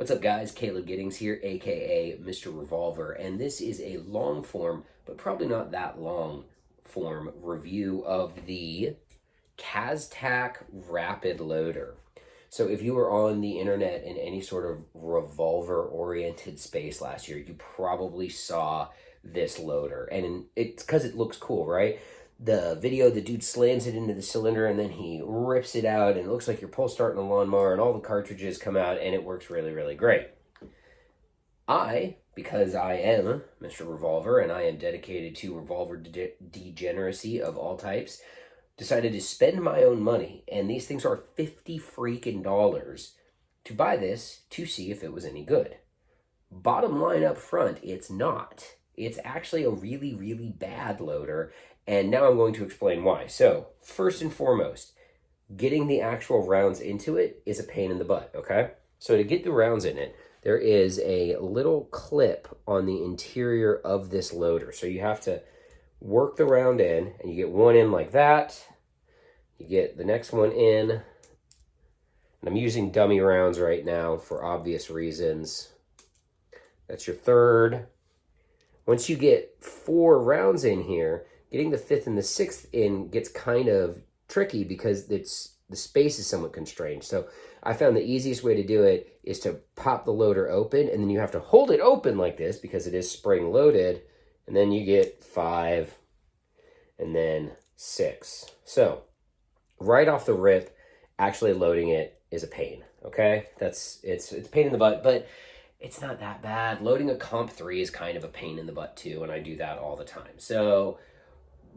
What's up, guys? Caleb Giddings here, aka Mr. Revolver, and this is a long form, but probably not that long form review of the Kaztac Wrapid Loader. So if you were on the internet in any sort of revolver-oriented space last year, you probably saw this loader, and it's because it looks cool, right? The video, the dude slams it into the cylinder and then he rips it out and it looks like you're pull starting a lawnmower and all the cartridges come out and it works really, really great. Because I am Mr. Revolver and I am dedicated to revolver degeneracy of all types, decided to spend my own money, and these things are $50 freaking dollars, to buy this to see if it was any good. Bottom line up front, it's not. It's actually a really, really bad loader. And now I'm going to explain why. So, first and foremost, getting the actual rounds into it is a pain in the butt, okay? So to get the rounds in it, there is a little clip on the interior of this loader. So you have to work the round in, and you get one in like that. You get the next one in. And I'm using dummy rounds right now for obvious reasons. That's your third. Once you get 4 rounds in here, getting the 5th and the 6th in gets kind of tricky because the space is somewhat constrained. So I found the easiest way to do it is to pop the loader open, and then you have to hold it open like this because it is spring loaded, and then you get 5 and then 6. So right off the rip, actually loading it is a pain, okay? It's a pain in the butt, but it's not that bad. Loading a Comp 3 is kind of a pain in the butt too, and I do that all the time. So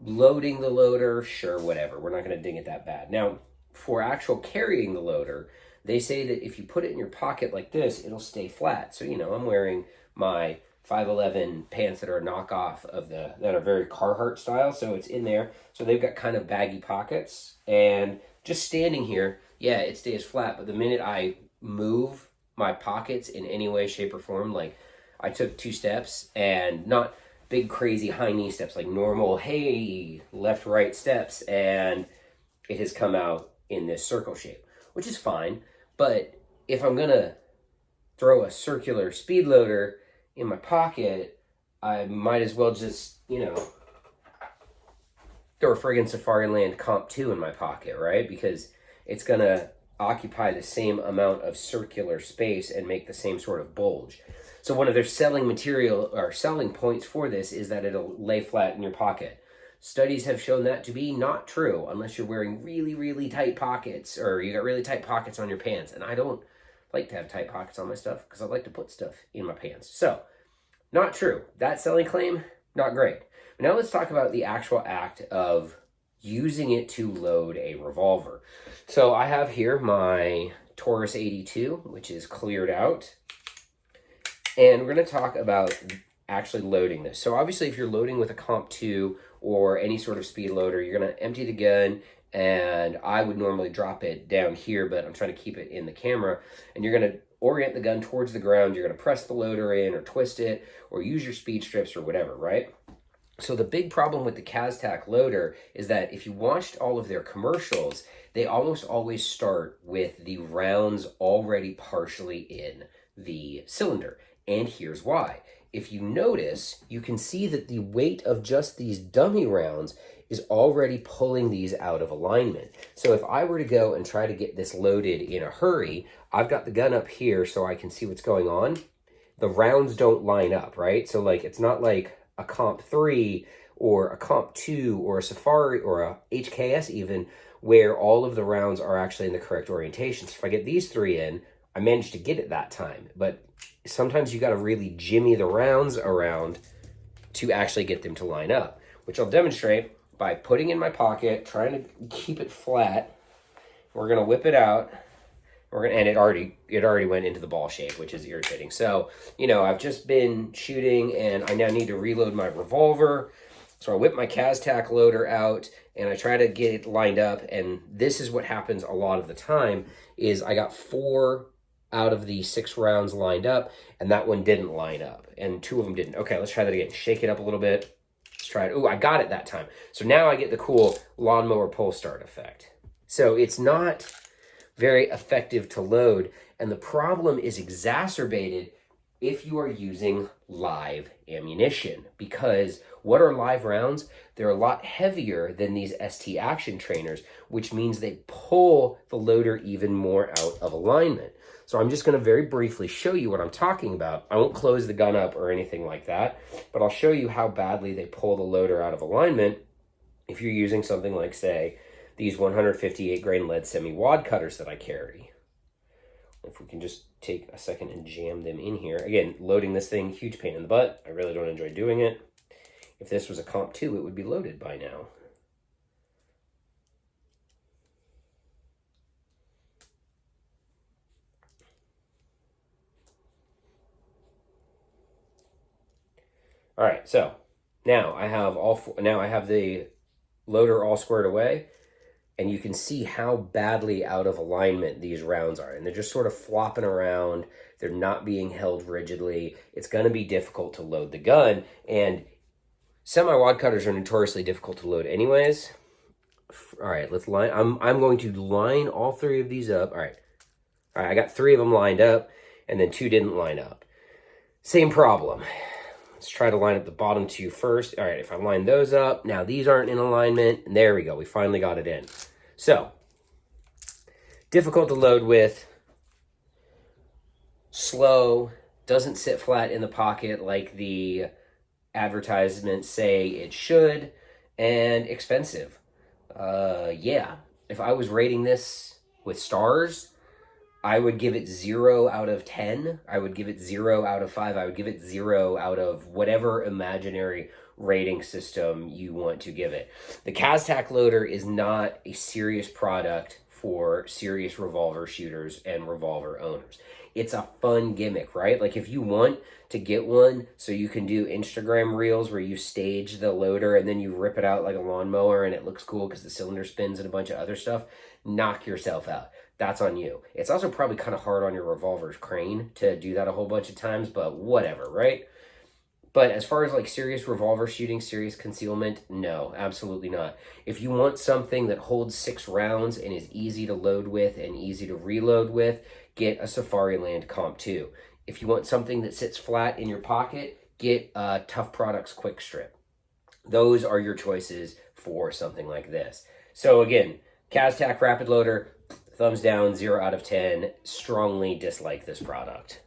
loading the loader, sure, whatever. We're not going to ding it that bad. Now, for actual carrying the loader, they say that if you put it in your pocket like this, it'll stay flat. So, you know, I'm wearing my 511 pants that are a knockoff of that are very Carhartt style, so it's in there. So they've got kind of baggy pockets, and just standing here, yeah, it stays flat, but the minute I move my pockets in any way, shape, or form, like I took 2 steps, and not big crazy high knee steps, like normal, hey, left, right steps, and it has come out in this circle shape, which is fine. But if I'm gonna throw a circular speed loader in my pocket, I might as well just, you know, throw a friggin' Safariland Comp 2 in my pocket, right? Because it's gonna occupy the same amount of circular space and make the same sort of bulge. So one of their selling material or selling points for this is that it'll lay flat in your pocket. Studies have shown that to be not true unless you're wearing really, really tight pockets, or you got really tight pockets on your pants. And I don't like to have tight pockets on my stuff because I like to put stuff in my pants. So, not true. That selling claim, not great. But now let's talk about the actual act of using it to load a revolver. So I have here my Taurus 82, which is cleared out. And we're going to talk about actually loading this. So obviously if you're loading with a Comp 2 or any sort of speed loader, you're going to empty the gun, and I would normally drop it down here, but I'm trying to keep it in the camera. And you're going to orient the gun towards the ground. You're going to press the loader in or twist it or use your speed strips or whatever, right? So the big problem with the Kaztac loader is that if you watched all of their commercials, they almost always start with the rounds already partially in the cylinder. And here's why. If you notice, you can see that the weight of just these dummy rounds is already pulling these out of alignment. So if I were to go and try to get this loaded in a hurry, I've got the gun up here so I can see what's going on. The rounds don't line up, right? So like, it's not like a Comp 3 or a Comp 2 or a Safari or a HKS even, where all of the rounds are actually in the correct orientation. So if I get these 3 in, I managed to get it that time. But sometimes you got to really jimmy the rounds around to actually get them to line up, which I'll demonstrate by putting in my pocket, trying to keep it flat. We're going to whip it out. And it already went into the ball shape, which is irritating. So, you know, I've just been shooting and I now need to reload my revolver. So I whip my Kaztac loader out and I try to get it lined up. And this is what happens a lot of the time is I got 4 out of the 6 rounds lined up, and that one didn't line up, and 2 of them didn't. Okay, let's try that again. Shake it up a little bit. Let's try it. Ooh, I got it that time. So now I get the cool lawnmower pull start effect. So it's not very effective to load. And the problem is exacerbated if you are using live ammunition, because what are live rounds? They're a lot heavier than these ST action trainers, which means they pull the loader even more out of alignment. So I'm just going to very briefly show you what I'm talking about. I won't close the gun up or anything like that, but I'll show you how badly they pull the loader out of alignment if you're using something like, say, these 158 grain lead semi-wad cutters that I carry. If we can just take a second and jam them in here. Again, loading this thing, huge pain in the butt. I really don't enjoy doing it. If this was a Comp 2, it would be loaded by now. All right, so now I have the loader all squared away, and you can see how badly out of alignment these rounds are. And they're just sort of flopping around. They're not being held rigidly. It's going to be difficult to load the gun. And semi-wad cutters are notoriously difficult to load anyways. All right, let's line. I'm going to line all three of these up. All right, I got 3 of them lined up, and then 2 didn't line up. Same problem. Let's try to line up the bottom 2 first. All right, if I line those up, now these aren't in alignment, and there we go. We finally got it in. So, difficult to load with, slow, doesn't sit flat in the pocket like the advertisements say it should, and expensive. Yeah, if I was rating this with stars, I would give it 0 out of 10. I would give it 0 out of 5. I would give it 0 out of whatever imaginary rating system you want to give it. The Kaztac loader is not a serious product for serious revolver shooters and revolver owners. It's a fun gimmick, right? Like if you want to get one so you can do Instagram reels where you stage the loader and then you rip it out like a lawnmower and it looks cool because the cylinder spins and a bunch of other stuff, knock yourself out. That's on you. It's also probably kind of hard on your revolver's crane to do that a whole bunch of times, but whatever, right? But as far as like serious revolver shooting, serious concealment, no, absolutely not. If you want something that holds 6 rounds and is easy to load with and easy to reload with, get a Safariland Comp 2. If you want something that sits flat in your pocket, get a Tough Products Quick Strip. Those are your choices for something like this. So again, Kaztac Wrapid Loader, thumbs down, 0 out of 10. Strongly dislike this product.